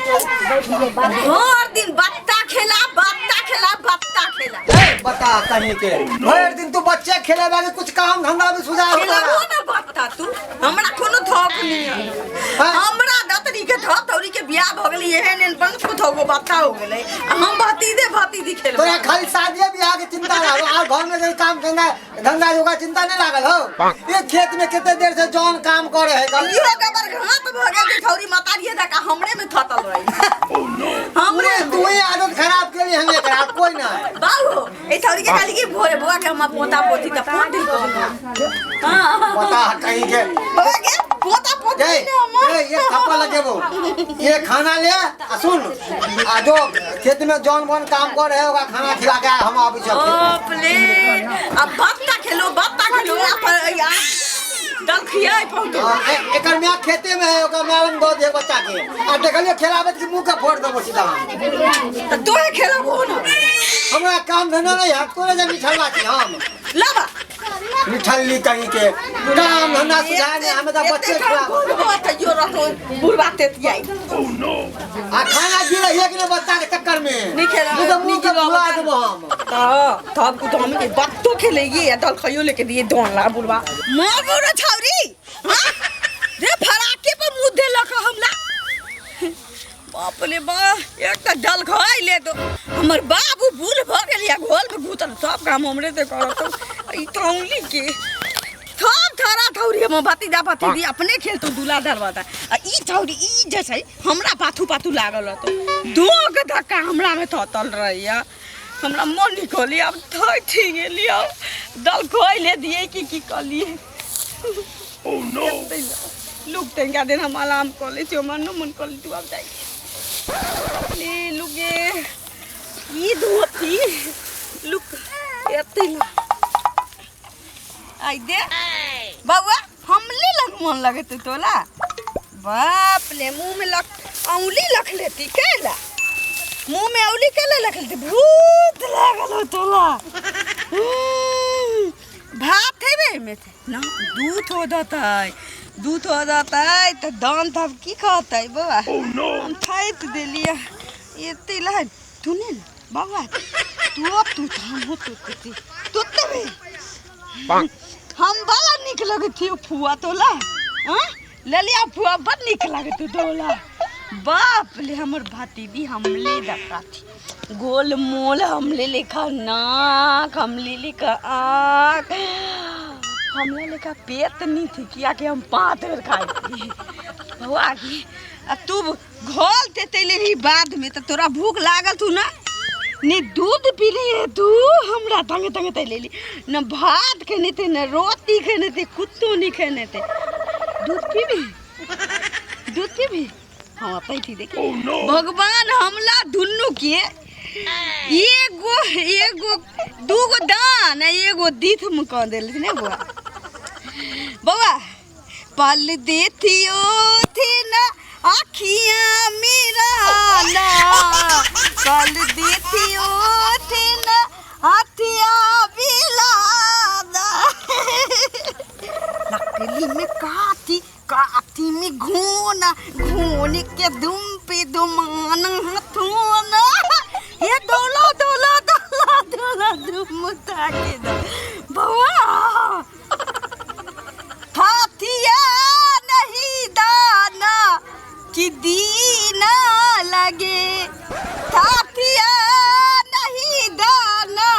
हर दिन बत्ता खेला बत्ता खेला बत्ता खेला। बता कहीं के हर दिन तू बच्चे खेले बागे कुछ काम धंधा भी सुझाव खेलबो ना बत्ता तू हमरा कोनो थोक नहीं है। हमरा दतरी के धतौरी के बियाह भ गेलै एहन एहन पंच थोगो बत्ता हो गेलै हम भतीजे खेल। तोरा खाली शादी बियाह के चिंता लागल आ घर में जे काम धंधा योगा चिंता नहीं लागल हो। ये खेत में कितने देर से जौन काम करे है इहो गबर घात भ गेल छौरी मातारिए दका हमरे में थतल रही। हमरे तू ही आदत खराब के लिए हमें खराब कोई ना बाबू ए छौरी के खाली के भोरे बुआ के हम पोता पोती त पांच दिन को हां पता कहीं के पोता पोती ये थप्पा लगेबो ये खाना ले आ सुन आ जो खेत में जौन बोन काम कर रहे होगा खाना खिला के हम आबि सब ओ प्लीज अब बत्ता खेलो यार दल खियाई पहुंचो एकर में खेते में है ओकर में दो दे बच्चा के आ देखलिए खेलावत के मुंह का फोड़ देबो सीधा त तोहे खेलबो ना हमरा काम धंधा नहीं है तोरे जे मिठल्ला छी हम लाबा मिठल्ली कहीं के काम धंधा सुझाए ने हमें तो बच्चे खिलाओ बात यो रहो बुढ़वा तेतियाई आ खाना गिरे एक ने बच्चा के चक्कर में नहीं खेला तो मुंह का बुला देबो हम तब को तो हम के बत्तो खेलेगी दल खइयो लेके दिए दोन ला बुढ़वा मां बोरा छौरी हां रे फराके पर मुंह दे लख हमला बाप रे बा एक त जल खाई ले तो हमर बाबू बूढ़ भ गेलिया घोल में घुतल सब काम हमरे से करत ई तौली के सब थारा थौरी हम भतीजा भतीजी अपने खेल तो दूल्हा दरवाजा आ ई थौरी ई जैसे हमरा पाथू लागल तो दो के धक्का हमरा में थतल रहिया हमरा मन निकली अब थई थी गेलिया दल खोई ले दिए की कलिए ओ नो लुक तेंगा दिन हम आराम कर ले छो मन मन कर तू अब जाई ले लुगे ई धोती लुक एते आई दे बाबा हमले लग मन लगे तो तोला बाप ले मुंह में औंगली लख लेती केला मुंह में औंगली केला लख लेती भूत लागल हो तोला भात है बे में ना दूध हो जाता है तो दान तब की खाता है बाबा हम खाई तो दे लिया ये तिला तूने बाबा तू हम तू तबे हम बड़ा निक लगे थी फुआ तोला हां ललिया फुआ बड़ निक लगे तू तोला बाप ले हमर भातीजी हमले दका थी गोल मोल हमले लेखा नाक हमले लेखा आँख हमले लेखा पेट नहीं थी किया कि हम पात कर खाई हुआ की तू घोल ते ले बाद में तो तोरा भूख लागल तू ना नी दूध पी लिए तू हमरा तंगे ले ली न भात खेने थे न रोटी खेने थे कुत्तों नहीं खेने थे दूध पी भी हाँ पैथी देखी भगवान हमला दुन्नु के एगो दूगो दान एगो दीथ में कह देल ने बाबा पल देथियो थे ना आखियां मेरा ना कल देथियो थे ना हथिया बिलादा लकड़ी में काटी में घून के दुम पे दुमान हथोना ये डोला दुम ताके दो बाबा हाथिया नहीं दाना कि दीना लगे हाथिया नहीं दाना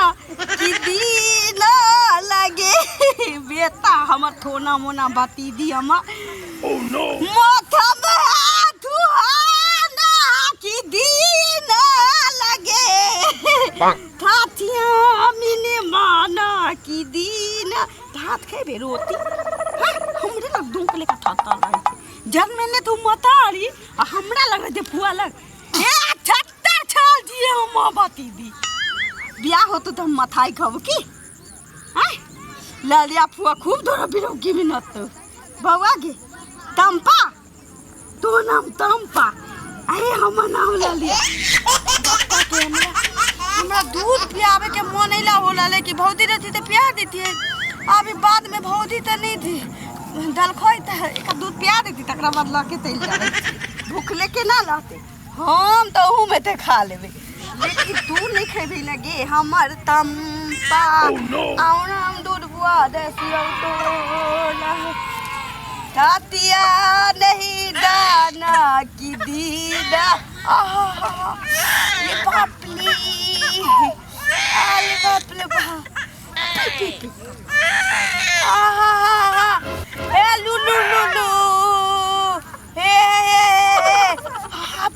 कि दीना लगे बेटा हमर थोना मोना बाती दी हमर माथा में हाथ ना कि दीना लगे हाथिया मिने माना कि दीना भात खाए रोटी हमरे लग दुख लेका थता लगे जब मैंने तू मतारी हमरा लग रहे थे फुआ लग ए छत्ता छाल दिए हम बाती दी बियाह होतो तो हम मथाई खाब की हैं लालिया फुआ खूब दोरा बिरोगी मिनत बाबा के तंपा तो नाम तंपा अरे हमर नाम लालिया बच्चा के हमरा दूध पियावे के मन नहीं ला होला ले कि भौजी रहती तो पिया देती है अभी बाद में भौजी तो नहीं थी दल खोई तो एक दूध पिया देती तकरा बाद लाके तेल जाए भूख लेके ना लाते हम तो हूँ में ते खा लेबे लेकिन तू नहीं खेबी लगे हमर तम्पा औना हम दूध बुआ देसियो तो तातिया नहीं दाना की दीदा ये पापली अरे बाप रे बाप ए लुलु लुलु हे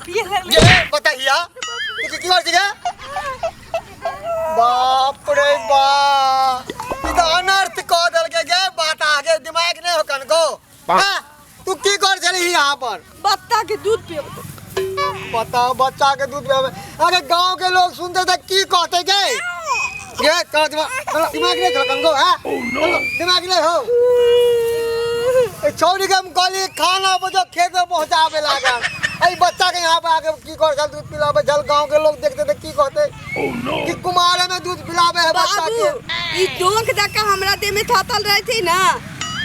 पिए लगे ये बताइया तू की बात है बाप रे बाप इधर अनर्थ को दल के गए बात आगे दिमाग नहीं हो कन को हां तू की कर चली यहाँ पर बत्ता के दूध पियो पता बच्चा के दूध पियावे अरे गांव के लोग सुनते थे की कहते गए ये कर दिमाग नहीं हो कन को हां दिमाग नहीं हो छोड़ी के हम कहली खाना बजो खेत में पहुंचावे लागा आई बच्चा के यहाँ पे आके की कर चल दूध पिलावे जल गांव के लोग देखते थे की कहते कि कुमार में दूध पिलावे है बच्चा के ई डोंक दका हमरा दे में थातल रही थी ना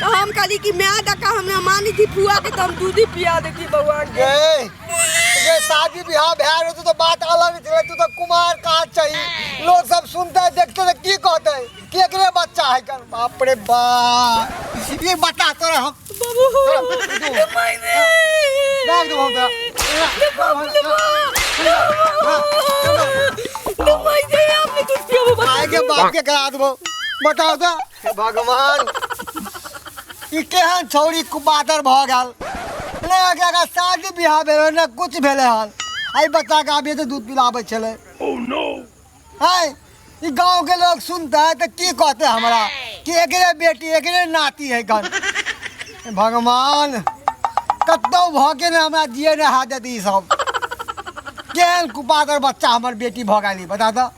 तो हम कहली कि मैं दका हमरा मानी थी फुआ के तो हम दूध ही पिया दे की भगवान के ये शादी ब्याह भैर होते तो बात अलग थी तू तो कुमार कहाँ चाहिए लोग सब सुनते हैं देखते थे की कहते हैं कि एकरे बच्चा है कर बाप रे बाप ये बता तो हम आगे बाप के करा दो बताओ तो भगवान ई केहन छौरी कुपातर भ गेल ने अगर शादी ब्याह भेल ने कुछ भेले हन आई बच्चा के आबे तो दूध पिलावे छले ओह नो हाय ई गांव के लोग सुनते हैं तो की कहते हमरा कि एकरे बेटी एकरे नाती है गन भगवान कत्तो भके ने हमरा दिए ने हाथ देती ई सब केहन कुपातर बच्चा हमर बेटी भ गेली बता तो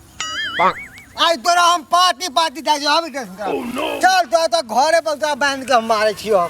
आई तोरा हम पार्टी जाय हम चल तो घरे पर बांध के हम मारे छियो